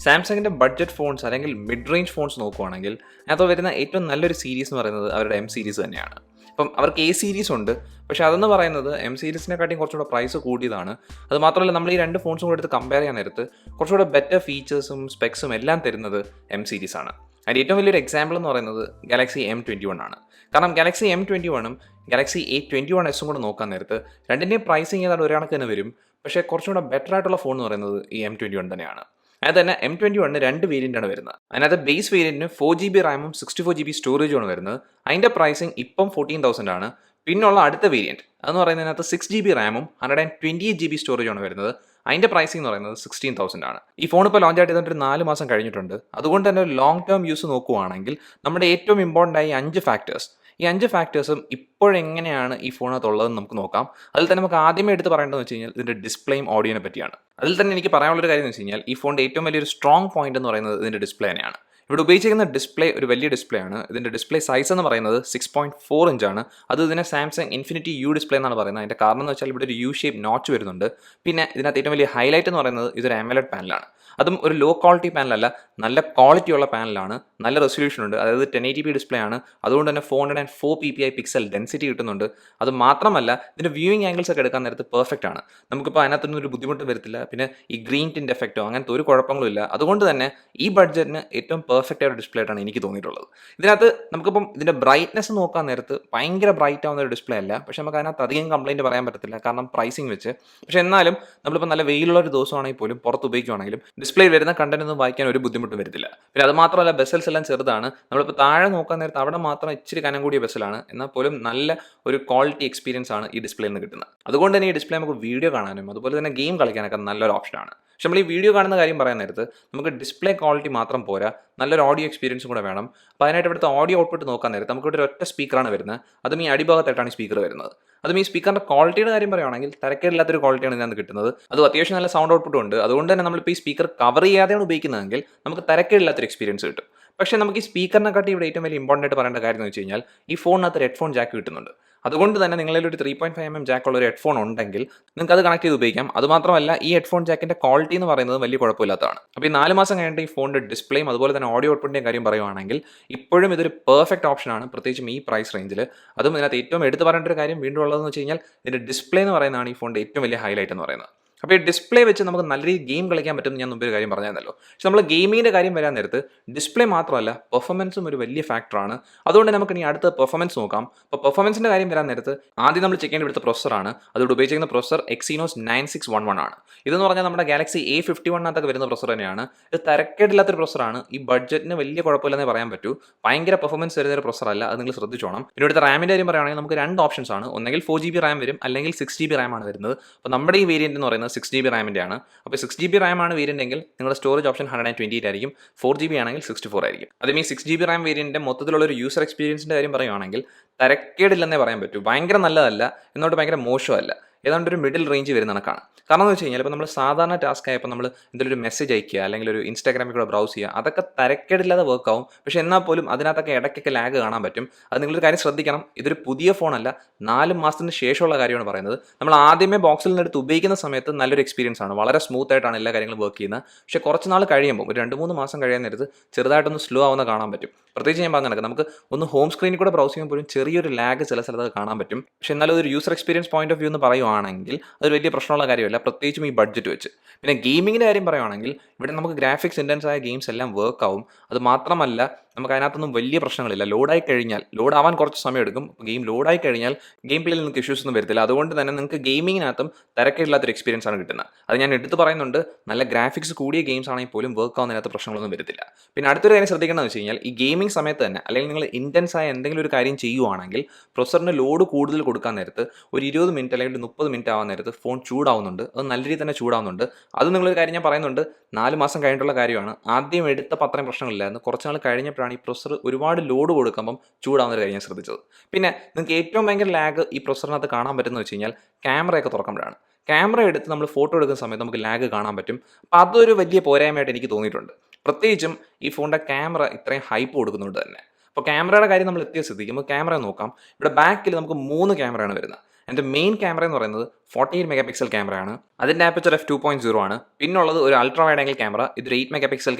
സാംസങ്ങിൻ്റെ budget phones അല്ലെങ്കിൽ mid range phones നോക്കുവാണെങ്കിൽ അതിനകത്ത് വരുന്ന ഏറ്റവും നല്ലൊരു സീരീസ് എന്ന് പറയുന്നത് അവരുടെ എം സീരീസ് തന്നെയാണ്. അപ്പം അവർക്ക് എ സീരീസ് ഉണ്ട്, പക്ഷേ അതെന്ന് പറയുന്നത് എം സീരീസിനെക്കാട്ടിയും കുറച്ചുകൂടെ പ്രൈസ് കൂടിയതാണ്. അത് മാത്രമല്ല, നമ്മൾ ഈ രണ്ട് ഫോൺസും കൂടെ എടുത്ത് കമ്പയർ ചെയ്യാൻ നേരത്ത് കുറച്ചുകൂടെ ബെറ്റർ ഫീച്ചേഴ്സും സ്പെക്സും എല്ലാം തരുന്നത് എം സീരീസ് ആണ്. അതിൻ്റെ ഏറ്റവും വലിയൊരു എക്സാമ്പിൾ എന്ന് പറയുന്നത് ഗാലക്സി M21 ആണ്. കാരണം ഗാലക്സി M21ഉം ഗാലക്സി A21s കൂടെ നോക്കാൻ നേരത്ത് രണ്ടിൻ്റെയും പ്രൈസിങ് ഏതാണ്ട് ഒരു കണക്ക് തന്നെ വരും. പക്ഷേ കുറച്ചുകൂടെ ബെറ്റർ ആയിട്ടുള്ള ഫോൺ എന്ന് പറയുന്നത് ഈ M21 തന്നെയാണ്. അത് തന്നെ M21 രണ്ട് വേരിയൻ്റാണ് വരുന്നത്. അതിനകത്ത് ബേസ് വേരിയൻറ്റിന് 4GB റാമും 64GB സ്റ്റോറേജുമാണ് വരുന്നത്. അതിൻ്റെ പ്രൈസിങ് ഇപ്പം 14,000 ആണ്. പിന്നുള്ള അടുത്ത വേരിയൻറ്റ് അതെന്ന് പറയുന്നതിനകത്ത് 6GB റാമും 128GB സ്റ്റോറേജാണ് വരുന്നത്. അതിൻ്റെ പ്രൈസിംഗ് എന്ന് പറയുന്നത് 16,000 ആണ്. ഈ ഫോൺ ഇപ്പോൾ ലോഞ്ച് ആയിട്ട് ഒരു 4 മാസം കഴിഞ്ഞിട്ടുണ്ട്. അതുകൊണ്ട് തന്നെ ഒരു ലോങ് ടേം യൂസ് നോക്കുവാണെങ്കിൽ നമ്മുടെ ഏറ്റവും ഇമ്പോർട്ടൻ്റ് ആയി 5 ഫാക്ടേഴ്സ്, ഈ 5 ഫാക്ടേഴ്സും ഇപ്പോഴെങ്ങനെയാണ് ഈ ഫോണിനകത്തുള്ളതെന്ന് നമുക്ക് നോക്കാം. അതിൽ തന്നെ നമുക്ക് ആദ്യമേ എടുത്ത് പറയേണ്ടതെന്ന് വെച്ച് കഴിഞ്ഞാൽ ഇതിൻ്റെ ഡിസ്പ്ലേയും ഓഡിയോനെ പറ്റിയാണ്. അതിൽ തന്നെ എനിക്ക് പറയാനുള്ളൊരു കാര്യം എന്ന് വെച്ച് കഴിഞ്ഞാൽ ഈ ഫോണിൻ്റെ ഏറ്റവും വലിയൊരു സ്ട്രോങ് പോയിന്റ് എന്ന് പറയുന്നത് ഇതിൻ്റെ ഡിസ്പ്ലേ തന്നെയാണ്. ഇവിടെ ഉപയോഗിച്ചിരിക്കുന്ന ഡിസ്പ്ലേ ഒരു വലിയ ഡിസ്പ്ലേ ആണ്. ഇതിൻ്റെ ഡിസ്പ്ലേ സൈസ് എന്ന് പറയുന്നത് 6.4 ഇഞ്ചാണ്. അത് ഇതിനെ സാംസങ് ഇൻഫിനിറ്റി യു ഡിസ്പ്ലേ എന്നാണ് പറയുന്നത്. അതിൻ്റെ കാരണം എന്ന് വെച്ചാൽ ഇവിടെ ഒരു യു ഷേപ്പ് നോച്ച് വരുന്നുണ്ട്. പിന്നെ ഇതിനകത്ത് ഏറ്റവും വലിയ ഹൈലൈറ്റ് എന്ന് പറയുന്നത് ഇതൊരു AMOLED പാനലാണ്. അതും ഒരു ലോ ക്വാളിറ്റി പാനലല്ല, നല്ല ക്വാളിറ്റിയുള്ള പാനലാണ്. നല്ല റെസൊല്യൂഷൻ ഉണ്ട്, അതായത് 1080p ഡിസ്പ്ലേ ആണ്. അതുകൊണ്ട് തന്നെ 404 ppi പിക്സൽ ഡെൻസിറ്റി കിട്ടുന്നുണ്ട്. അത് മാത്രമല്ല ഇതിൻ്റെ വ്യൂയിങ് ആംഗിൾസ് ഒക്കെ എടുക്കാൻ നേരത്ത് പെർഫെക്റ്റ് ആണ്. നമുക്കിപ്പോൾ അതിനകത്തൊന്നും ഒരു ബുദ്ധിമുട്ട് വരത്തില്ല. പിന്നെ ഈ ഗ്രീൻ ടിൻ്റ് എഫക്റ്റോ അങ്ങനത്തെ ഒരു കുഴപ്പങ്ങളും ഇല്ല. അതുകൊണ്ട് തന്നെ ഈ ബഡ്ജറ്റിന് ഏറ്റവും പെർഫെക്റ്റ് ആയ ഡിസ്പ്ലേ ആയിട്ടാണ് എനിക്ക് തോന്നിയിട്ടുള്ളത്. ഇതിനകത്ത് നമുക്കിപ്പം ഇതിൻ്റെ ബ്രൈറ്റ്നസ് നോക്കാൻ നേരത്ത് ഭയങ്കര ബ്രൈറ്റ് ആവുന്ന ഒരു ഡിസ്പ്ലേ അല്ല. പക്ഷേ നമുക്ക് അതിനകത്ത് അധികം കംപ്ലയിൻറ്റ് പറയാൻ പറ്റത്തില്ല, കാരണം പ്രൈസിങ് വെച്ച്. പക്ഷേ എന്നാലും നമ്മളിപ്പോൾ നല്ല വെയിലുള്ള ഒരു ദിവസമാണെങ്കിൽ പോലും പുറത്ത് ഉപയോഗിക്കുകയാണെങ്കിലും ഡിസ്പ്ലേ വരുന്ന കണ്ടന്റ് ഒന്നും വായിക്കാൻ ഒരു ബുദ്ധിമുട്ടും വരത്തില്ല. പിന്നെ അത് മാത്രമല്ല, ബെസൽസ് എല്ലാം ചെറുതാണ്. നമ്മളിപ്പോൾ താഴെ നോക്കാൻ നേരത്ത് അവിടെ മാത്രം ഇച്ചിരി കനം കൂടിയ ബെസലാണ്, എന്നാൽ പോലും നല്ല ഒരു ക്വാളിറ്റി എക്സ്പീരിയൻസ് ആണ് ഈ ഡിസ്പ്ലേയിൽ നിന്ന് കിട്ടുന്നത്. അതുകൊണ്ട് തന്നെ ഈ ഡിസ്പ്ലേ നമുക്ക് വീഡിയോ കാണാനും അതുപോലെ തന്നെ ഗെയിം കളിക്കാനൊക്കെ നല്ലൊരു ഓപ്ഷനാണ്. പക്ഷെ നമ്മൾ ഈ വീഡിയോ കാണുന്ന കാര്യം പറയാൻ നേരത്ത് നമുക്ക് ഡിസ്പ്ലേ ക്വാളിറ്റി മാത്രം പോരാ, നല്ലൊരു ഓഡിയോ എക്സ്പീരിയൻസും കൂടെ വേണം. അപ്പോൾ അതിനായിട്ട് ഇവിടുത്തെ ഓഡിയോ ഔട്ട്പുട്ട് നോക്കാൻ നേരത്ത് നമുക്ക് ഇവിടെ ഒറ്റ സ്പീക്കറാണ് വരുന്നത്. അതും ഈ അടിഭാഗത്തായിട്ടാണ് ഈ സ്പീക്കർ വരുന്നത്. അതും ഈ സ്പീക്കറിൻ്റെ ക്വാളിറ്റിയുടെ കാര്യം പറയുകയാണെങ്കിൽ തരക്കേടില്ലാത്തൊരു ക്വാളിറ്റിയാണ് ഇതിനകത്ത് കിട്ടുന്നത്. അതും അത്യാവശ്യം നല്ല സൗണ്ട് ഔട്ട്പുട്ടും ഉണ്ട്. അതുകൊണ്ട് തന്നെ നമ്മളിപ്പോൾ ഈ സ്പീക്കർ കവർ ചെയ്യാതെയാണ് ഉപയോഗിക്കുന്നതെങ്കിൽ നമുക്ക് തരക്കേടില്ലാത്തൊരു എക്സ്പീരിയൻസ് കിട്ടും. പക്ഷേ നമുക്ക് ഈ സ്പീക്കറിനെക്കാട്ടി ഇവിടെ ഏറ്റവും വലിയ ഇമ്പോർട്ടൻ്റ് ആയിട്ട് പറയേണ്ട കാര്യം എന്ന് വെച്ച് കഴിഞ്ഞാൽ ഈ ഫോണിനകത്ത് ഒരു ഹെഡ്ഫോൺ ജാക്ക് കിട്ടുന്നുണ്ട്. അതുകൊണ്ട് തന്നെ നിങ്ങളിൽ ഒരു 3.5mm ജാക്കുള്ള ഒരു ഹെഡ്ഫോൺ ഉണ്ടെങ്കിൽ നിങ്ങൾക്ക് അത് കണക്ട് ചെയ്ത് ഉപയോഗിക്കാം. അതുമാത്രമല്ല ഈ ഹെഡ്ഫോൺ ജാക്കിൻ്റെ ക്വാളിറ്റി എന്ന് പറയുന്നത് വലിയ കുഴപ്പമില്ലാത്തതാണ്. അപ്പോൾ ഈ 4 മാസം കഴിഞ്ഞിട്ട് ഈ ഫോണിൻ്റെ ഡിസ്പ്ലേയും അതുപോലെ തന്നെ ഓഡിയോ ഔട്ട്പുട്ടിൻ്റെയും കാര്യം പറയുവാണെങ്കിൽ ഇപ്പോഴും ഇതൊരു പെർഫെക്റ്റ് ഓപ്ഷനാണ്, പ്രത്യേകിച്ചും ഈ പ്രൈസ് റേഞ്ചിൽ. അതും ഇതിനകത്ത് ഏറ്റവും എടുത്ത് പറയേണ്ട ഒരു കാര്യം വീണ്ടും ഉള്ളതെന്ന് വെച്ച് കഴിഞ്ഞാൽ ഇതിൻ്റെ ഡിസ്പ്ലേ എന്ന് പറയുന്നതാണ് ഈ ഫോണിൻ്റെ ഏറ്റവും വലിയ ഹൈലൈറ്റ് എന്ന് പറയുന്നത്. അപ്പോൾ ഈ ഡിസ്പ്ലേ വെച്ച് നമുക്ക് നല്ല രീതിയിൽ ഗെയിം കളിക്കാൻ പറ്റുമെന്ന് ഞാൻ മുമ്പ് ഒരു കാര്യം പറഞ്ഞായിരുന്നല്ലോ. പക്ഷെ നമ്മൾ ഗെയിമിങ്ങിൻ്റെ കാര്യം വരാൻ നേരത്ത് ഡിസ്പ്ലേ മാത്രമല്ല പെർഫോമൻസും ഒരു വലിയ ഫാക്ടറാണ്. അതുകൊണ്ട് നമുക്ക് ഇനി അടുത്ത പെർഫോമൻസ് നോക്കാം. അപ്പോൾ പെർഫോമൻസിൻ്റെ കാര്യം വരാൻ നേരത്ത് ആദ്യം നമ്മൾ ചെക്ക് ചെയ്യേണ്ട ഇവിടുത്തെ പ്രൊസറാണ്. അതുകൊണ്ട് ഉപയോഗിച്ചിരിക്കുന്ന പ്രൊസർ Exynos 9611 ആണ്. ഇതെന്ന് പറഞ്ഞാൽ നമ്മുടെ ഗാലക്സി A51 വരുന്ന പ്രൊസർ തന്നെയാണ്. ഇത് തരക്കേടില്ലാത്തൊരു പ്രൊസറാണ്. ഈ ബഡ്ജറ്റിന് വലിയ കുഴപ്പമില്ലെന്നേ പറയാൻ പറ്റൂ. ഭയങ്കര പെർഫോമൻസ് വരുന്ന ഒരു പ്രൊസറല്ല, അത് നിങ്ങൾ ശ്രദ്ധിച്ചോണം. പിന്നെ ഇവിടുത്തെ റാമിൻ്റെ കാര്യം പറയുകയാണെങ്കിൽ നമുക്ക് 2 ഓപ്ഷൻസ് ആണ്. ഒന്നെങ്കിൽ 4GB റാം വരും, അല്ലെങ്കിൽ 6GB റാം ആണ് വരുന്നത്. അപ്പോൾ നമ്മുടെ ഈ വേരിയൻ്റ് എന്ന് പറയുന്നത് 6GB റാമിൻ്റെ ആണ്. അപ്പോൾ 6GB റാം ആണ് വേരിയൻ്റ് എങ്കിൽ നിങ്ങളുടെ സ്റ്റോറേജ് ഓപ്ഷൻ 128 ആയിരിക്കും. 4GB ആണെങ്കിൽ 64 ആയിരിക്കും. അതും ഈ 6GB റാം വേരിയൻ്റെ മൊത്തത്തിലുള്ള ഒരു യൂസർ എക്സ്പീരിയൻസിൻ്റെ കാര്യം പറയുകയാണെങ്കിൽ തരക്കേടില്ലെന്നേ പറയാൻ പറ്റൂ. ഭയങ്കര നല്ലതല്ല, എന്നോട്ട് ഭയങ്കര മോശമല്ല, ഏതാണ്ട് ഒരു മിഡിൽ റേഞ്ച് വരുന്ന കണക്കാണ്. കാരണം എന്ന് വെച്ച് കഴിഞ്ഞാൽ ഇപ്പോൾ നമ്മൾ സാധാരണ ടാസ്ക് ആയപ്പോൾ നമ്മൾ എന്തെങ്കിലും ഒരു മെസ്സേജ് അയക്കുക അല്ലെങ്കിൽ ഒരു ഇൻസ്റ്റാഗ്രാമിൽ കൂടെ ബ്രൗസ് ചെയ്യുക, അതൊക്കെ തരക്കേടില്ലാതെ വർക്ക് ആവും. പക്ഷേ എന്നാൽ പോലും അതിനകത്തൊക്കെ ഇടയ്ക്കൊക്കെ ലാഗ് കാണാൻ പറ്റും. അത് നിങ്ങളൊരു കാര്യം ശ്രദ്ധിക്കണം, ഇതൊരു പുതിയ ഫോണല്ല, 4 മാസത്തിന് ശേഷമുള്ള കാര്യമാണ് പറയുന്നത്. നമ്മൾ ആദ്യമേ ബോക്സിൽ നിന്ന് എടുത്ത് ഉപയോഗിക്കുന്ന സമയത്ത് നല്ലൊരു എക്സ്പീരിയൻസ് ആണ്, വളരെ സ്മൂത്ത് ആയിട്ടാണ് എല്ലാ കാര്യങ്ങളും വർക്ക് ചെയ്യുന്നത്. പക്ഷേ കുറച്ച് നാൾ കഴിയുമ്പോൾ ഒരു 2-3 മാസം കഴിയാൻ നേരത്ത് ചെറുതായിട്ടൊന്ന് സ്ലോ ആവുന്ന കാണാൻ പറ്റും. പ്രത്യേകിച്ച് ഞാൻ പറഞ്ഞ നമുക്ക് ഒന്ന് ഹോം സ്ക്രീനിൽ കൂടെ ബ്രൗസ് ചെയ്യുമ്പോൾ പോലും ചെറിയൊരു ലാഗ് ചില സ്ഥലത്ത് കാണാൻ പറ്റും. പക്ഷേ എന്നാലും ഒരു user experience point of view എന്ന് പറയുവാണെങ്കിൽ അതൊരു വലിയ പ്രശ്നമുള്ള കാര്യമല്ല, പ്രത്യേകിച്ചും ഈ ബഡ്ജറ്റ് വെച്ച്. പിന്നെ ഗെയിമിങ്ങിൻ്റെ കാര്യം പറയുവാണെങ്കിൽ ഇവിടെ നമുക്ക് ഗ്രാഫിക്സ് ഇൻറ്റൻസ് ആയ ഗെയിംസ് എല്ലാം വർക്ക് ആവും. അത് മാത്രമല്ല നമുക്ക് അതിനകത്തൊന്നും വലിയ പ്രശ്നങ്ങളില്ല. ലോഡായി കഴിഞ്ഞാൽ, ലോഡ് ആവാൻ കുറച്ച് സമയം എടുക്കും. ഗെയിം ലോഡായി കഴിഞ്ഞാൽ ഗെയിം പ്ലേയിൽ നിങ്ങൾക്ക് ഇഷ്യൂസ് ഒന്നും വരത്തില്ല. അതുകൊണ്ട് തന്നെ നിങ്ങൾക്ക് ഗെയിമിങ്ങിനകത്തും തിരക്കില്ലാത്തൊരു എക്സ്പീരിയൻസ് ആണ് കിട്ടുന്നത്. അത് ഞാൻ എടുത്ത് പറയുന്നുണ്ട്, നല്ല ഗ്രാഫിക്സ് കൂടിയ ഗെയിംസ് ആണെങ്കിൽ പോലും വർക്ക് ആവുന്നതിനകത്ത് പ്രശ്നങ്ങളൊന്നും വരത്തില്ല. പിന്നെ അടുത്തൊരു കാര്യം ശ്രദ്ധിക്കേണ്ടതെന്ന് വെച്ച് കഴിഞ്ഞാൽ ഈ ഗെയിമിംഗ് സമയത്ത് തന്നെ അല്ലെങ്കിൽ നിങ്ങൾ ഇൻറ്റൻസ് ആയ എന്തെങ്കിലും ഒരു കാര്യം ചെയ്യുവാണെങ്കിൽ പ്രൊസറിന് ലോഡ് കൂടുതൽ കൊടുക്കാൻ നേരത്ത് ഒരു 20 മിനിറ്റ് അല്ലെങ്കിൽ 30 മിനിറ്റ് ആവാൻ നേരത്ത് ഫോൺ ചൂടാവുന്നുണ്ട്. അത് നല്ല രീതിയിൽ തന്നെ ചൂടാവുന്നുണ്ട്. അത് നിങ്ങളൊരു കാര്യം ഞാൻ പറയുന്നുണ്ട്, 4 മാസം കഴിഞ്ഞിട്ടുള്ള കാര്യമാണ്. ആദ്യം എടുത്തപ്പോൾ അത്രയും പ്രശ്നങ്ങളില്ലായിരുന്നു. കുറച്ച് നാൾ കഴിഞ്ഞപ്പോഴാണ് ഈ പ്രൊസർ ഒരുപാട് ലോഡ് കൊടുക്കുമ്പം ചൂടാവുന്ന ഒരു കാര്യം ഞാൻ ശ്രദ്ധിച്ചത്. പിന്നെ നിങ്ങൾക്ക് ഏറ്റവും ഭയങ്കര ലാഗ് ഈ പ്രൊസറിനകത്ത് കാണാൻ പറ്റുന്നത് വെച്ച് കഴിഞ്ഞാൽ ക്യാമറയൊക്കെ തുറക്കുമ്പോഴാണ്. ക്യാമറ എടുത്ത് നമ്മൾ ഫോട്ടോ എടുക്കുന്ന സമയത്ത് നമുക്ക് ലാഗ് കാണാൻ പറ്റും. അപ്പോൾ അതൊരു വലിയ പോരായ്മയായിട്ട് എനിക്ക് തോന്നിയിട്ടുണ്ട്. പ്രത്യേകിച്ചും ഈ ഫോണിൻ്റെ ക്യാമറ ഇത്രയും ഹൈപ്പ് കൊടുക്കുന്നുണ്ട് തന്നെ. അപ്പോൾ ക്യാമറയുടെ കാര്യം നമ്മൾ എത്തിയ ശ്രദ്ധിക്കുമ്പോൾ ക്യാമറ നോക്കാം. ഇവിടെ ബാക്കിൽ നമുക്ക് 3 ക്യാമറയാണ് വരുന്നത്. എൻ്റെ മെയിൻ ക്യാമറ എന്ന് പറയുന്നത് 48 മെഗാ പിക്സൽ ക്യാമറയാണ്. അതിൻ്റെ ആപ്പച്ചർ f2.0 ആണ്. പിന്നുള്ളത് ഒരു അൾട്രാ വൈഡ് ആംഗിൾ ക്യാമറ, ഇതൊരു 8 മെഗാ പിക്സൽ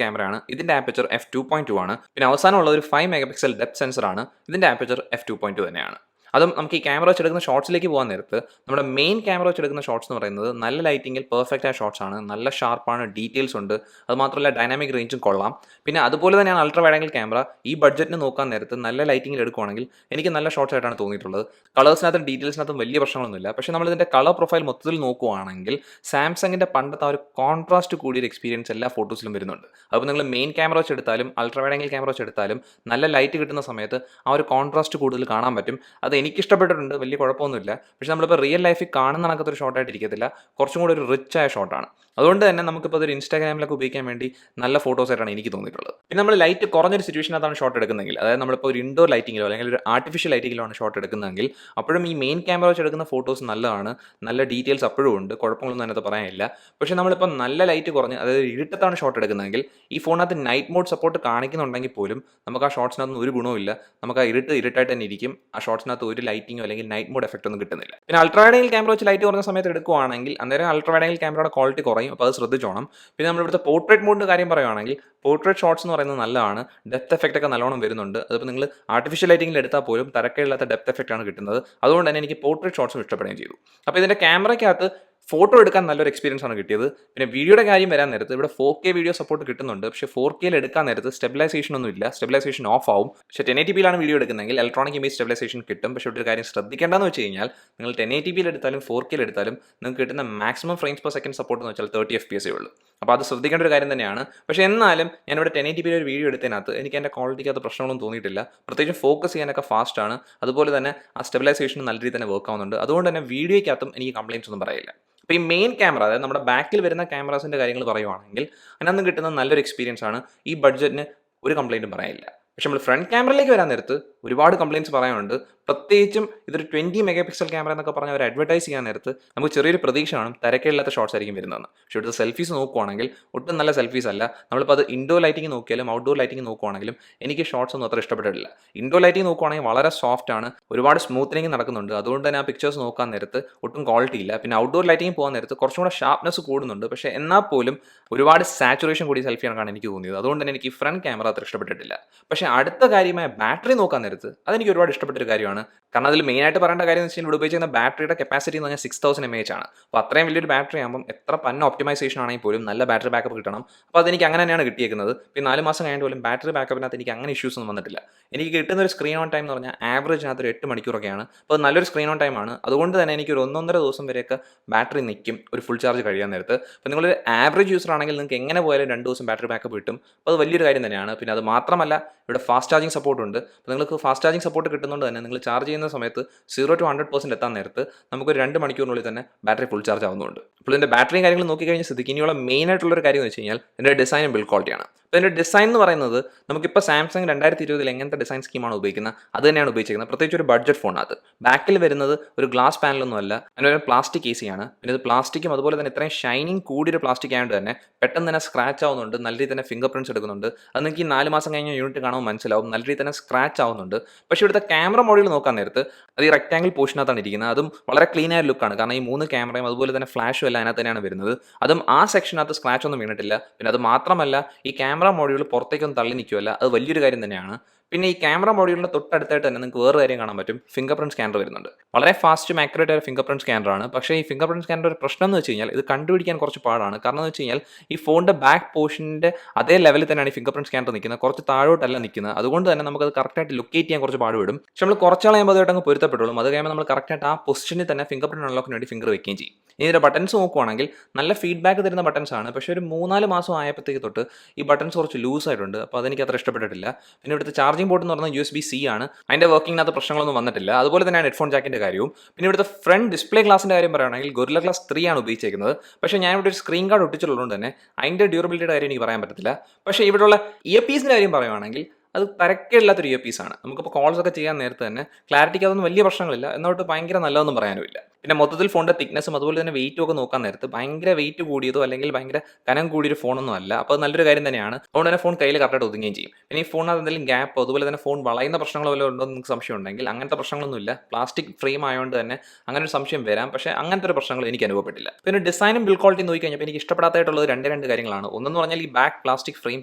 ക്യാമറയാണ്. ഇതിൻ്റെ ആപ്പച്ചർ f2.2 ആണ്. പിന്നെ അവസാനമുള്ളത് ഒരു 5 മെഗാ പിക്സൽ ഡെപ്ത് സെൻസർ ആണ്. ഇതിൻ്റെ ആപ്പച്ചർ f2.2 തന്നെയാണ്. അതും നമുക്ക് ഈ ക്യാമറ വെച്ചെടുക്കുന്ന ഷോട്ട്സിലേക്ക് പോകാൻ നേരത്ത് നമ്മുടെ മെയിൻ ക്യാമറ വെച്ചെടുക്കുന്ന ഷോട്ട്സ് എന്ന് പറയുന്നത് നല്ല ലൈറ്റിങ്ങിൽ പെർഫെക്റ്റ് ആയ ഷോട്ട്സ് ആണ്. നല്ല ഷാർപ്പാണ്, ഡീറ്റെയിൽസ് ഉണ്ട്. അത് മാത്രമല്ല ഡൈനാമിക് റേഞ്ചും കൊള്ളാം. പിന്നെ അതുപോലെ തന്നെയാണ് അൾട്രാ വൈഡ് ആംഗിൾ ക്യാമറ. ഈ ബഡ്ജറ്റിന് നോക്കാൻ നേരത്ത് നല്ല ലൈറ്റിങ്ങിൽ എടുക്കുവാണെങ്കിൽ എനിക്ക് നല്ല ഷോട്ട്സ് ആയിട്ടാണ് തോന്നിയിട്ടുള്ളത്. കളേഴ്സിനകത്തും ഡീറ്റെയിൽസിനകത്തും വലിയ പ്രശ്നങ്ങളൊന്നുമില്ല. പക്ഷേ നമ്മളിതിൻ്റെ കളർ പ്രൊഫൈൽ മൊത്തത്തിൽ നോക്കുവാണെങ്കിൽ സാംസങ്ങിൻ്റെ പണ്ടത്തെ ആ ഒരു കോൺട്രാസ്റ്റ് കൂടിയൊരു എക്സ്പീരിയൻസ് എല്ലാ ഫോട്ടോസിലും വരുന്നുണ്ട്. അപ്പോൾ നിങ്ങൾ മെയിൻ ക്യാമറ വെച്ചെടുത്താലും അൾട്രാ വൈഡ് ആംഗിൾ ക്യാമറ വെച്ചെടുത്താലും നല്ല ലൈറ്റ് കിട്ടുന്ന സമയത്ത് ആ ഒരു കോൺട്രാസ്റ്റ് കൂടുതൽ കാണാൻ പറ്റും. അത് എനിക്ക് ഇഷ്ടപ്പെട്ടിട്ടുണ്ട്, വലിയ കുഴപ്പമൊന്നുമില്ല. പക്ഷേ നമ്മളിപ്പോൾ റിയൽ ലൈഫിൽ കാണുന്ന കണക്കത്തൊരു ഷോട്ടായിട്ട് ഇരിക്കത്തില്ല, കുറച്ചും കൂടി ഒരു റിച്ച് ആയ ഷോട്ടാണ്. അതുകൊണ്ട് തന്നെ നമുക്കിപ്പോൾ അതൊരു ഇൻസ്റ്റാഗ്രാമിലൊക്കെ ഉപയോഗിക്കാൻ വേണ്ടി നല്ല ഫോട്ടോസായിട്ടാണ് എനിക്ക് തോന്നിയിട്ടുള്ളത്. പിന്നെ നമ്മൾ ലൈറ്റ് കുറഞ്ഞൊരു സിറ്റുവേഷനകത്താണ് ഷോട്ട് എടുക്കുന്നതെങ്കിൽ, അതായത് നമ്മളിപ്പോൾ ഒരു ഇൻഡോർ ലൈറ്റിങ്ങിലോ അല്ലെങ്കിൽ ഒരു ആർട്ടിഫിഷ്യൽ ലൈറ്റിങ്ങിലോ ആണ് ഷോട്ട് എടുക്കുന്നതെങ്കിൽ അപ്പോഴും ഈ മെയിൻ ക്യാമറ വെച്ച് എടുക്കുന്ന ഫോട്ടോസ് നല്ലതാണ്. നല്ല ഡീറ്റെയിൽസ് അപ്പോഴും ഉണ്ട്, കുഴപ്പങ്ങളൊന്നും അതിനകത്ത് പറയാനില്ല. പക്ഷേ നമ്മളിപ്പോൾ നല്ല ലൈറ്റ് കുറഞ്ഞ്, അതായത് ഇരുട്ടത്താണ് ഷോട്ട് എടുക്കുന്നതെങ്കിൽ ഈ ഫോണിനകത്ത് നൈറ്റ് മോഡ് സപ്പോർട്ട് കാണിക്കുന്നുണ്ടെങ്കിൽ പോലും നമുക്ക് ആ ഷോട്ട്സിനകത്ത് ഒരു ഗുണവുമില്ല. നമുക്ക് ആ ഇരുട്ടായിട്ട് തന്നെ ഇരിക്കും. ആ ഷോട്ട്സിനകത്ത് ഒരു ലൈറ്റിങ്ങോ അല്ലെങ്കിൽ നൈറ്റ് മോഡ് എഫക്റ്റ് ഒന്നും കിട്ടുന്നില്ല. പിന്നെ അൾട്രാ വൈഡ് ആംഗിൾ ക്യാമറ വെച്ച് ലൈറ്റ് കുറഞ്ഞ സമയത്ത് എടുക്കുവാണെങ്കിൽ അന്നേരം അൾട്രാ വൈഡ് ആംഗിൾ ക്യാമറയുടെ ക്വാളിറ്റി കുറയും. അപ്പോൾ അത് ശ്രദ്ധിച്ചോണം. പിന്നെ നമ്മളിവിടുത്തെ പോർട്രേറ്റ് മോഡിൻ്റെ കാര്യം പറയുവാണെങ്കിൽ പോർട്രേറ്റ് ഷോട്ട്സ് എന്ന് പറയുന്നത് നല്ലതാണ്. ഡെപ്ത് എഫക്റ്റ് ഒക്കെ നല്ലോണം വരുന്നുണ്ട്. അതിപ്പോൾ നിങ്ങൾ ആർട്ടിഫിഷ്യൽ ലൈറ്റിങ്ങിൽ എടുത്താൽ പോലും തരക്കേടില്ലാത്ത ഡെപ്ത് എഫക്റ്റ് ആണ് കിട്ടുന്നത്. അതുകൊണ്ട് തന്നെ എനിക്ക് പോർട്രേറ്റ് ഷോട്ട്സും ഇഷ്ടപ്പെടുകയും ചെയ്തു. അപ്പോൾ ഇതിൻ്റെ ക്യാമറയ്ക്കകത്ത് ഫോട്ടോ എടുക്കാൻ നല്ലൊരു എക്സ്പീരിയൻസ് ആണ് കിട്ടിയത്. പിന്നെ വീഡിയോയുടെ കാര്യം വരാൻ നേരത്ത് ഇവിടെ 4K വീഡിയോ സപ്പോർട്ട് കിട്ടുന്നുണ്ട്. പക്ഷേ 4Kയിൽ എടുക്കാൻ നേരത്ത് സ്റ്റെബിലൈസേഷൻ ഒന്നും ഇല്ല, സ്റ്റെബിലൈസേഷൻ ഓഫ് ആവും. പക്ഷേ 1080pയിലാണ് വീഡിയോ എടുക്കുന്നതെങ്കിൽ ഇലക്ട്രോണിക് ഇമേജ് സ്റ്റെബിലൈസേഷൻ കിട്ടും. പക്ഷേ ഒരു കാര്യം ശ്രദ്ധിക്കേണ്ടതെന്ന് വെച്ച് കഴിഞ്ഞാൽ നിങ്ങൾ 1080pയിൽ എടുത്താലും 4Kയിൽ എടുത്താലും നിങ്ങൾക്ക് കിട്ടുന്ന maximum frames per second support എന്ന് വെച്ചാൽ 30 FPS ഉള്ളൂ. അപ്പോൾ അത് ശ്രദ്ധിക്കേണ്ട ഒരു കാര്യം തന്നെയാണ്. പക്ഷേ എന്നാലും ഞാനിവിടെ 1080pയിൽ ഒരു വീഡിയോ എടുത്തതിനകത്ത് എനിക്ക് എൻ്റെ ക്വാളിറ്റിക്കകത്ത് പ്രശ്നങ്ങളൊന്നും തോന്നിയിട്ടില്ല. പ്രത്യേകിച്ച് ഫോക്കസ് ചെയ്യാനൊക്കെ ഫാസ്റ്റാണ്. അതുപോലെ തന്നെ ആ സ്റ്റെബിലൈസേഷൻ നല്ല രീതിയിൽ തന്നെ വർക്ക് ആവുന്നുണ്ട്. അതുകൊണ്ട് തന്നെ വീഡിയോയ്ക്കകത്തും എനിക്ക് കംപ്ലയിൻസ് ഒന്നും പറയില്ല. അപ്പോൾ ഈ മെയിൻ ക്യാമറ, അതായത് നമ്മുടെ ബാക്കിൽ വരുന്ന ക്യാമറാസിൻ്റെ കാര്യങ്ങൾ പറയുവാണെങ്കിൽ അതിനകത്ത് കിട്ടുന്ന നല്ലൊരു എക്സ്പീരിയൻസ് ആണ്. ഈ ബഡ്ജറ്റിന് ഒരു കംപ്ലയിൻറ്റും പറയാനില്ല. പക്ഷെ നമ്മൾ ഫ്രണ്ട് ക്യാമറയിലേക്ക് വരാൻ നേരത്ത് ഒരുപാട് കംപ്ലയിൻറ്റ്സ് പറയാനുണ്ട്. പ്രത്യേകിച്ചും ഇതൊരു 20 മെഗാ പിക്സൽ ക്യാമറ എന്നൊക്കെ പറഞ്ഞ് അവർ അഡ്വർടൈസ് ചെയ്യാൻ നേരത്ത് നമുക്ക് ചെറിയൊരു പ്രതീക്ഷ കാണും തരക്കേടില്ലാത്ത ഷോട്ട്സ് ആയിരിക്കും വരുന്നതെന്ന്. പക്ഷേ ഇവിടുത്തെ സെൽഫീസ് നോക്കുവാണെങ്കിൽ ഒട്ടും നല്ല സെൽഫീസ് അല്ല. നമ്മളിപ്പോൾ അത് ഇൻഡോർ ലൈറ്റിംഗ് നോക്കിയാലും ഔട്ട്ഡോർ ലൈറ്റിംഗ് നോക്കുവാണെങ്കിലും എനിക്ക് ഷോട്ട്സ് ഒന്നും അത്ര ഇഷ്ടപ്പെട്ടിട്ടില്ല. ഇൻഡോർ ലൈറ്റിംഗ് നോക്കുവാണെങ്കിൽ വളരെ സോഫ്റ്റ് ആണ്, ഒരുപാട് സ്മൂത്തനിങ് നടക്കുന്നുണ്ട്. അതുകൊണ്ട് തന്നെ ആ പിക്ചേഴ്സ് നോക്കാൻ നേരത്ത് ഒട്ടും ക്വാളിറ്റി ഇല്ല. പിന്നെ ഔട്ട്ഡോർ ലൈറ്റിംഗ് പോകാൻ നേരത്ത് കുറച്ചും കൂടെ ഷാർപ്നെസ് കൂടുന്നുണ്ട്. പക്ഷേ എന്നാൽ പോലും ഒരുപാട് സാച്ചുറേഷൻ കൂടി സെൽഫിയാണ് എനിക്ക് തോന്നിയത്. അതുകൊണ്ട് തന്നെ എനിക്ക് ഫ്രണ്ട് ക്യാമറ അത്ര ഇഷ്ടപ്പെട്ടിട്ടില്ല. പക്ഷേ അടുത്ത കാര്യമായ ബാറ്ററി നോക്കാൻ നേരത്ത് അതെനിക്ക് ഒരുപാട് ഇഷ്ടപ്പെട്ടൊരു കാര്യമാണ്. കാരണം അതിൽ മെയിനായിട്ട് പറയേണ്ട കാര്യം എന്ന് വെച്ചാൽ ഇവിടെ ഉപയോഗിക്കുന്ന ബാറ്ററിയുടെ കപ്പാസിറ്റി എന്ന് പറഞ്ഞാൽ 6000 mAh ആണ്. അപ്പോൾ അത്രയും വലിയൊരു ബാറ്ററി ആകുമ്പോൾ എത്ര പന്ന ഒപ്റ്റിമൈസേഷൻ ആണെങ്കിൽ പോലും നല്ല ബാറ്ററി ബാക്കപ്പ് കിട്ടണം. അപ്പോൾ അതെനിക്ക് അങ്ങനെ തന്നെയാണ് കിട്ടിയേക്കുന്നത്. പിന്നെ 4 മാസം കഴിഞ്ഞിട്ട് പോലും ബാറ്ററി ബാക്കപ്പിനകത്ത് എനിക്ക് അങ്ങനെ ഇഷ്യൂസ് ഒന്നും വന്നിട്ടില്ല. എനിക്ക് കിട്ടുന്ന ഒരു സ്ക്രീൻ ഓൺ ടൈം എന്ന് പറഞ്ഞാൽ ആവറേജിനകത്ത് ഒരു 8 മണിക്കൂറൊക്കെയാണ്. അപ്പോൾ നല്ലൊരു സ്ക്രീൻ ഓൺ ടൈം ആണ്. അതുകൊണ്ട് തന്നെ എനിക്ക് ഒരു 1-1.5 ദിവസം വരെയൊക്കെ ബാറ്ററി നിൽക്കും ഒരു ഫുൾ ചാർജ് കഴിയാൻ നേരത്ത്. അപ്പോൾ നിങ്ങളൊരു ആവറേജ് യൂസർ ആണെങ്കിൽ നിങ്ങൾക്ക് എങ്ങനെ പോയാലും 2 ദിവസം ബാറ്ററി ബാക്കപ്പ് കിട്ടും. അപ്പോൾ അത് വലിയൊരു കാര്യം തന്നെയാണ്. പിന്നെ അത് മാത്രമല്ല ഇവിടെ ഫാസ്റ്റ് ചാർജിങ് സപ്പോർട്ട് ഉണ്ട്. അപ്പോൾ നിങ്ങൾക്ക് ഫാസ്റ്റ് ചാർജിങ് സപ്പോർട്ട് കിട്ടുന്നതുകൊണ്ട് തന്നെ നിങ്ങൾ ചാർജ് ചെയ്യുന്ന സമയത്ത് 0 to 100% എത്താൻ നേരത്ത് നമുക്കൊരു 2 മണിക്കൂറിനുള്ളിൽ തന്നെ ബാറ്ററി ഫുൾ ചാർജ് ആവുന്നുണ്ട്. അപ്പോൾ ഇതിൻ്റെ ബാറ്ററിയും കാര്യങ്ങൾ നോക്കിക്കഴിഞ്ഞാൽ സ്ഥിതിക്ക് ഇനിയുള്ള മെയിൻ ആയിട്ടുള്ളൊരു കാര്യം എന്ന് വെച്ച് കഴിഞ്ഞാൽ ഇതിൻ്റെ ഡിസൈനും ബിൽഡ് ക്വാളിറ്റിയാണ്. അപ്പോൾ ഇതിൻ്റെ ഡിസൈൻ എന്ന് പറയുന്നത് നമുക്കിപ്പോൾ സാംസങ് 2020 എങ്ങനത്തെ ഡിസൈൻ സ്കീമാണ് ഉപയോഗിക്കുന്നത് അത് തന്നെയാണ് ഉപയോഗിച്ചിരിക്കുന്നത്. പ്രത്യേകിച്ച് ഒരു ബഡ്ജറ്റ് ഫോണാണ്. ബാക്കിൽ വരുന്നത് ഒരു ഗ്ലാസ് പാനലൊന്നും അല്ല, അതിനൊരു പ്ലാസ്റ്റിക് കേസിയാണ്. പിന്നെ ഇത് പ്ലാസ്റ്റിക്കും അതുപോലെ തന്നെ ഇത്രയും ഷൈനിങ് കൂടിയൊരു പ്ലാസ്റ്റിക് ആയതുകൊണ്ട് തന്നെ പെട്ടെന്ന് തന്നെ സ്ക്രാച്ച് ആവുന്നുണ്ട്, നല്ല രീതിയിൽ തന്നെ ഫിംഗർ പ്രിൻറ്റ്സ് എടുക്കുന്നുണ്ട്. അത് നിങ്ങൾക്ക് ഈ 4 മാസം കഴിഞ്ഞ യൂണിറ്റ് കാണുമ്പോൾ മനസ്സിലാവും, നല്ല രീതിയിൽ തന്നെ സ്ക്രാച്ച് ആവുന്നുണ്ട്. പക്ഷേ ഇവിടുത്തെ ക്യാമറ മോഡൽ നോക്കാൻ നേരത്ത് അത് ഈ റെക്ടാങ്കിൾ പോർഷനകത്താണ് ഇരിക്കുന്നത്. അതും വളരെ ക്ലീൻ ആയ ലുക്കാണ്. കാരണം ഈ 3 ക്യാമറയും അതുപോലെ തന്നെ ഫ്ലാഷും എല്ലാം അതിനകത്ത് തന്നെയാണ് വരുന്നത്. അതും ആ സെക്ഷനകത്ത് സ്ക്രാച്ച് ഒന്നും വീണിട്ടില്ല. പിന്നെ അത് മാത്രമല്ല ഈ ക്യാമറ മോഡ്യൂൾ പുറത്തേക്കൊന്നും തള്ളി നിൽക്കുമല്ല, അത് വലിയൊരു കാര്യം തന്നെയാണ്. പിന്നെ ഈ ക്യാമറ മോഡ്യൂളിൻ്റെ തൊട്ടടുത്തായിട്ട് തന്നെ നിങ്ങൾക്ക് വേറെ കാര്യം കാണാൻ പറ്റും, ഫിംഗർ പ്രിൻറ്റ് സ്കാനർ വരുന്നുണ്ട്. വളരെ ഫാസ്റ്റും ആക്യുറേറ്റ് ആയ ഫിംഗർ പ്രിൻറ്റ് സ്കാനറാണ്. പക്ഷേ ഈ ഫിംഗർ പ്രിൻറ്റ് സ്കാനർ ഒരു പ്രശ്നം എന്ന് വെച്ച് കഴിഞ്ഞാൽ ഇത് കണ്ടുപിടിക്കാൻ കുറച്ച് പാടാണ്. കാരണം എന്ന് വെച്ച് കഴിഞ്ഞാൽ ഈ ഫോണിൻ്റെ ബാക്ക് പോർഷൻ്റെ അതേ ലെവലിൽ തന്നെയാണ് ഈ ഫിംഗർ പ്രിൻറ്റ് സ്കാനർ നിൽക്കുന്നത്, കുറച്ച് താഴോട്ടല്ല നിൽക്കുന്നത്. അതുകൊണ്ട് തന്നെ നമുക്കത് കറക്റ്റായിട്ട് ലൊക്കേറ്റ് ചെയ്യാൻ കുറച്ച് പാടുപെടും. പക്ഷേ നമ്മൾ കുറച്ചാൾ കഴിയുമ്പോൾ അതായിട്ട് അങ്ങ് പൊരുത്തപ്പെട്ടുള്ളൂ. അത് കഴിയുമ്പോൾ നമ്മൾ കറക്റ്റായിട്ട് ആ പൊസിഷനിൽ തന്നെ ഫിംഗർ പ്രിൻറ്റ് അൺലോക്കിന് വേണ്ടി ഫിംഗർ വെക്കുകയും ചെയ്യും. ഇനി ഇതിൻ്റെ ബട്ടൺസ് നോക്കുവാണെങ്കിൽ നല്ല ഫീഡ്ബാക്ക് തരുന്ന ബട്ടൺസ് ആണ്. പക്ഷേ ഒരു 3-4 മാസം ആയപ്പോഴത്തേക്ക് തൊട്ട് ഈ ബട്ടൺസ് കുറച്ച് ലൂസ് ആയിട്ടുണ്ട്. അപ്പോൾ അതെനിക്ക് അത്ര ഇഷ്ടപ്പെട്ടിട്ടില്ല. പിന്നെ ഇവിടുത്തെ ചാർജിംഗ് പോർട്ട് എന്ന് പറഞ്ഞാൽ USB-C ആണ്. അതിൻ്റെ വർക്കിങ്ങിനകത്ത് പ്രശ്നങ്ങളൊന്നും വന്നിട്ടില്ല. അതുപോലെ തന്നെയാണ് ഹെഡ്ഫോൺ ജാക്കിൻ്റെ കാര്യവും. പിന്നെ ഇവിടുത്തെ ഫ്രണ്ട് ഡിസ്പ്ലേ ഗ്ലാസിൻ്റെ കാര്യം പറയുകയാണെങ്കിൽ Gorilla Glass 3 ആണ് ഉപയോഗിച്ചിരിക്കുന്നത്. പക്ഷേ ഞാൻ ഇവിടെ ഒരു സ്ക്രീൻ ഗാർഡ് ഒട്ടിച്ചുള്ളതുകൊണ്ട് തന്നെ അതിൻ്റെ ഡ്യൂറബിലിറ്റിയുടെ കാര്യം എനിക്ക് പറയാൻ പറ്റത്തില്ല. പക്ഷേ ഇവിടെയുള്ള ഇയർ പീസിൻ്റെ കാര്യം പറയുകയാണെങ്കിൽ അത് തരക്കേടില്ലാത്തൊരു ഇയർ പീസാണ്. നമുക്കിപ്പോൾ കോൾസ് ഒക്കെ ചെയ്യാൻ നേരത്തെ തന്നെ ക്ലാരിറ്റിക്ക് അതൊന്നും വലിയ പ്രശ്നങ്ങളില്ല, എന്നോട്ട് ഭയങ്കര നല്ലതൊന്നും പറയാനുമില്ല. പിന്നെ മൊത്തത്തിൽ ഫോണിൻ്റെ തിക്നെസ്സും അതുപോലെ തന്നെ വെയിറ്റും ഒക്കെ നോക്കാൻ നേരത്ത് ഭയങ്കര വെയിറ്റ് കൂടിയതോ അല്ലെങ്കിൽ ഭയങ്കര കനം കൂടിയൊരു ഫോണൊന്നും അല്ല. അപ്പോൾ നല്ലൊരു കാര്യം തന്നെയാണ്. അതുകൊണ്ട് തന്നെ ഫോൺ കയ്യിൽ കറക്റ്റായിട്ട് ഒതുങ്ങുകയും ചെയ്യും. പിന്നെ ഈ ഫോണിനകത്ത് എന്തെങ്കിലും ഗ്യാപ്പോ അതുപോലെ തന്നെ ഫോൺ വളയുന്ന പ്രശ്നങ്ങളോ വല്ലതും ഉണ്ടോ എന്ന് നിങ്ങൾക്ക് സംശയം ഉണ്ടെങ്കിൽ അങ്ങനത്തെ പ്രശ്നങ്ങളൊന്നുമില്ല. പ്ലാസ്റ്റിക് ഫ്രെയിം ആയതുകൊണ്ട് തന്നെ അങ്ങനെ ഒരു സംശയം വരാം. പക്ഷേ അങ്ങനത്തെ ഒരു പ്രശ്നങ്ങൾ എനിക്ക് അനുഭവപ്പെട്ടില്ല. പിന്നെ ഡിസൈനും ബിൽഡ് ക്വാളിറ്റി നോക്കി കഴിഞ്ഞപ്പോൾ എനിക്ക് ഇഷ്ടപ്പെടാത്തായിട്ടുള്ളത് രണ്ട് കാര്യങ്ങളാണ്. ഒന്നെന്ന് പറഞ്ഞാൽ ഈ ബാക്ക് പ്ലാസ്റ്റിക് ഫ്രെയിം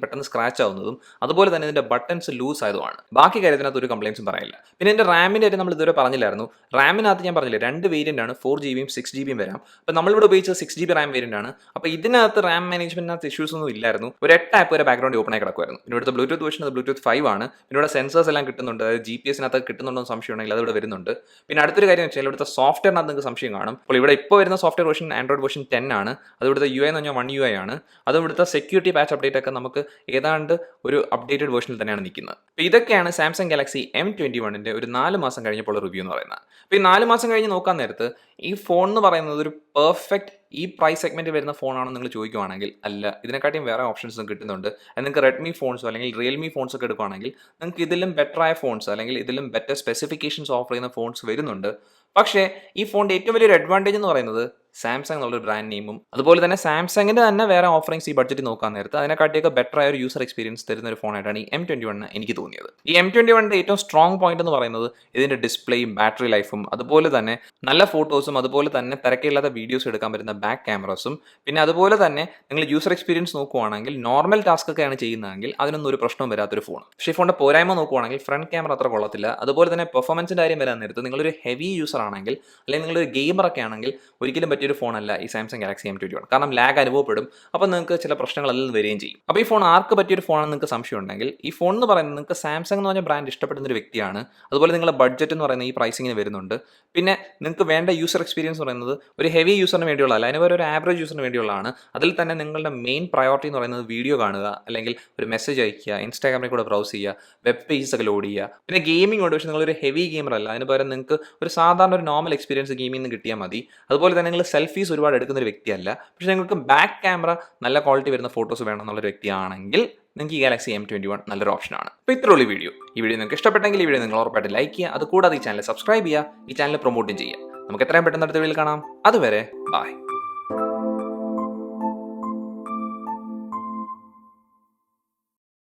പെട്ടെന്ന് സ്ക്രാച്ച് ആവുന്നതും അതുപോലെ തന്നെ ഇതിൻ്റെ ബട്ടൺസ് ലൂസ് ആയതുമാണ്. ബാക്കി കാര്യത്തിനകത്ത് ഒരു കംപ്ലയിൻസും പറയാനില്ല. പിന്നെ എൻ്റെ റാമിൻ്റെ കാര്യം നമ്മൾ ഇതുവരെ പറഞ്ഞില്ലായിരുന്നു. റാമിനകത്ത് ഞാൻ പറഞ്ഞില്ലേ 2 വേരിയൻ്റ് ആണ്, 4GB 6GB വരാം. അപ്പോൾ നമ്മളിവിടെ ഉപയോഗിച്ചത് 6GB റാം വേരിയൻ്റ് ആണ്. അപ്പോൾ ഇതിനകത്ത് റാം മാനേജ്മെൻറ്റിനകത്ത് ഇഷ്യൂസ് ഒന്നും ഇല്ലായിരുന്നു. ഒരു 8 ആപ്പ് വരെ ബാക്ക്ഗ്രൗണ്ട് ഓപ്പൺ ആയി കിടക്കുമായിരുന്നു. പിന്നെ ഇവിടുത്തെ ബ്ലൂടൂത്ത് വേർഷൻ ബ്ലൂടൂത്ത് 5 ആണ്. പിന്നെ ഇവിടെ സെൻസേഴ്സ് എല്ലാം കിട്ടുന്നുണ്ട്. അതായത് GPS-നകത്ത് കിട്ടുന്നുണ്ടോ എന്ന് സംശയം ഉണ്ടെങ്കിൽ അതിവിടെ വരുന്നുണ്ട്. പിന്നെ അടുത്തൊരു കാര്യം വെച്ചാൽ ഇവിടുത്തെ സോഫ്റ്റ്വെയറിനകത്ത് നിങ്ങൾക്ക് സംശയം കാണും. അപ്പോൾ ഇവിടെ ഇപ്പോൾ വരുന്ന സോഫ്റ്റ്വെയർ വേർഷൻ ആൻഡ്രോയിഡ് വേർഷൻ 10 ആണ്. അത് ഇവിടുത്തെ UI എന്ന് പറഞ്ഞാൽ 1UI ആണ്. അത് ഇവിടുത്തെ സെക്യൂരിറ്റി പാച്ച് അപ്ഡേറ്റ് ഒക്കെ നമുക്ക് ഏതാണ്ട് ഒരു അപ്ഡേറ്റഡ് വേർഷനിൽ തന്നെയാണ് നിൽക്കുന്നത്. അപ്പോൾ ഇതൊക്കെയാണ് സാംസങ് ഗാലക്സി M21ൻ്റെ ഒരു 4 മാസം കഴിഞ്ഞപ്പോൾ റിവ്യൂ എന്ന് പറയുന്നത്. അപ്പോൾ ഈ 4 മാസം കഴിഞ്ഞ് നോക്കാൻ നേരത്ത് ഈ ഫോൺ എന്ന് പറയുന്നത് ഒരു പെർഫെക്റ്റ് ഈ പ്രൈസ് സെഗ്മെൻറ്റ് വരുന്ന ഫോണാണെന്ന് നിങ്ങൾ ചോദിക്കുവാണെങ്കിൽ അല്ല, ഇതിനെക്കാട്ടിയും വേറെ ഓപ്ഷൻസും കിട്ടുന്നുണ്ട്. അത് നിങ്ങൾക്ക് റെഡ്മി ഫോൺസോ അല്ലെങ്കിൽ റിയൽമി ഫോൺസ് ഒക്കെ എടുക്കുകയാണെങ്കിൽ നിങ്ങൾക്ക് ഇതിലും ബെറ്റർ ആയ ഫോൺസ് അല്ലെങ്കിൽ ഇതിലും ബെറ്റർ സ്പെസിഫിക്കേഷൻസ് ഓഫർ ചെയ്യുന്ന ഫോൺസ് വരുന്നുണ്ട്. പക്ഷേ ഈ ഫോണിൻ്റെ ഏറ്റവും വലിയൊരു അഡ്വാൻറ്റേജ് എന്ന് പറയുന്നത് സാംസങ് എന്നുള്ളൊരു ബ്രാൻഡ് നെയിമും അതുപോലെ തന്നെ സാംസങ്ങിൻ്റെ തന്നെ വേറെ ഓഫറിങ്സ് ഈ ബഡ്ജറ്റ് നോക്കാൻ നേരത്ത് അതിനെക്കാട്ടിയൊക്കെ ബെറ്റർ ആയ ഒരു യൂസർ എക്സ്പീരിയൻസ് തരുന്ന ഒരു ഫോണായിട്ടാണ് ഈ M21 എനിക്ക് തോന്നിയത്. ഈ M21ൻ്റെ ഏറ്റവും സ്ട്രോങ് പോയിന്റ് എന്ന് പറയുന്നത് ഇതിൻ്റെ ഡിസ്പ്ലേയും ബാറ്ററി ലൈഫും അതുപോലെ തന്നെ നല്ല ഫോട്ടോസും അതുപോലെ തന്നെ തിരക്കില്ലാത്ത വീഡിയോസ് എടുക്കാൻ പറ്റുന്ന ബാക്ക് ക്യാമറാസും പിന്നെ അതുപോലെ തന്നെ നിങ്ങൾ യൂസർ എക്സ്പീരിയൻസ് നോക്കുവാണെങ്കിൽ നോർമൽ ടാസ്ക് ഒക്കെയാണ് ചെയ്യുന്നതെങ്കിൽ അതിനൊന്നും ഒരു പ്രശ്നവും വരാത്തൊരു ഫോൺ. പക്ഷേ ഈ ഫോണിൻ്റെ പോരായ്മ നോക്കുവാണെങ്കിൽ ഫ്രണ്ട് ക്യാമറ അത്ര കൊള്ളത്തില്ല. അതുപോലെ തന്നെ പെർഫോമൻസിൻ്റെ കാര്യം വരാൻ നേരത്ത് നിങ്ങളൊരു ഹെവി യൂസർ ആണെങ്കിൽ അല്ലെങ്കിൽ നിങ്ങളൊരു ഗെയിമറൊക്കെ ആണെങ്കിൽ ഒരിക്കലും പറ്റിയൊരു ഫോണല്ല ഈ സാംസങ് ഗാലക്സി M21. കാരണം ലാഗ് അനുഭവപ്പെടും. അപ്പോൾ നിങ്ങൾക്ക് ചില പ്രശ്നങ്ങളെല്ലാം വരികയും ചെയ്യും. അപ്പോൾ ഈ ഫോൺ ആർക്ക് പറ്റിയൊരു ഫോണാണെന്ന് നിങ്ങൾക്ക് സംശയം ഉണ്ടെങ്കിൽ ഈ ഫോൺ എന്ന് പറയുന്നത് നിങ്ങൾക്ക് സാംസങ് എന്ന് പറഞ്ഞ ബ്രാൻഡ് ഇഷ്ടപ്പെടുന്ന ഒരു വ്യക്തിയാണ്. അതുപോലെ നിങ്ങളുടെ ബഡ്ജറ്റ് എന്ന് പറയുന്നത് ഈ പ്രൈസിങ്ങിന് വരുന്നുണ്ട്. പിന്നെ നിങ്ങൾക്ക് വേണ്ട യൂസർ എക്സ്പീരിയൻസ് പറയുന്നത് ഒരു ഹെവി യൂസറിന് വേണ്ടിയുള്ളതല്ല, അതിന് ഒരു ആവറേജ് യൂസറിന് വേണ്ടിയുള്ളതാണ്. അതിൽ തന്നെ നിങ്ങളുടെ മെയിൻ പ്രയോറിറ്റി എന്ന് പറയുന്നത് വീഡിയോ കാണുക അല്ലെങ്കിൽ ഒരു മെസ്സേജ് അയക്കുക, ഇൻസ്റ്റാഗ്രാമിൽ കൂടെ ബ്രൗസ് ചെയ്യുക, വെബ് പേജസ് ഒക്കെ ലോഡ് ചെയ്യുക. പിന്നെ ഗെയിമിംഗ് ഉണ്ട്. പക്ഷേ നിങ്ങളൊരു ഹെവി ഗെയിമർ അല്ല, അതിന് പകരം നിങ്ങൾക്ക് ഒരു സാധാരണ ഒരു നോർമൽ എക്സ്പീരിയൻസ് ഗെയിമിൽ നിന്ന് കിട്ടിയാൽ മതി. അതുപോലെ തന്നെ നിങ്ങൾ സെൽഫീസ് ഒരുപാട് എടുക്കുന്ന ഒരു വ്യക്തിയല്ല, പക്ഷേ നിങ്ങൾക്ക് ബാക്ക് ക്യാമറ നല്ല ക്വാളിറ്റി വരുന്ന ഫോട്ടോസ് വേണം എന്നുള്ളൊരു വ്യക്തിയാണെങ്കിൽ നിങ്ങൾക്ക് ഈ ഗാലക്സി M21 നല്ലൊരു ഓപ്ഷനാണ്. അപ്പോൾ ഇത്രയുള്ള വീഡിയോ. ഈ വീഡിയോ നിങ്ങൾക്ക് ഇഷ്ടപ്പെട്ടെങ്കിൽ ഈ വീഡിയോ നിങ്ങൾ ഉറപ്പായിട്ട് ലൈക്ക് ചെയ്യുക. അതുകൂടാതെ ഈ ചാനൽ സബ്സ്ക്രൈബ് ചെയ്യുക, ഈ ചാനൽ പ്രൊമോട്ടും ചെയ്യുക. നമുക്ക് എത്രയും പെട്ടെന്ന് അടുത്ത വീഡിയോയിൽ കാണാം. അതുവരെ ബൈ.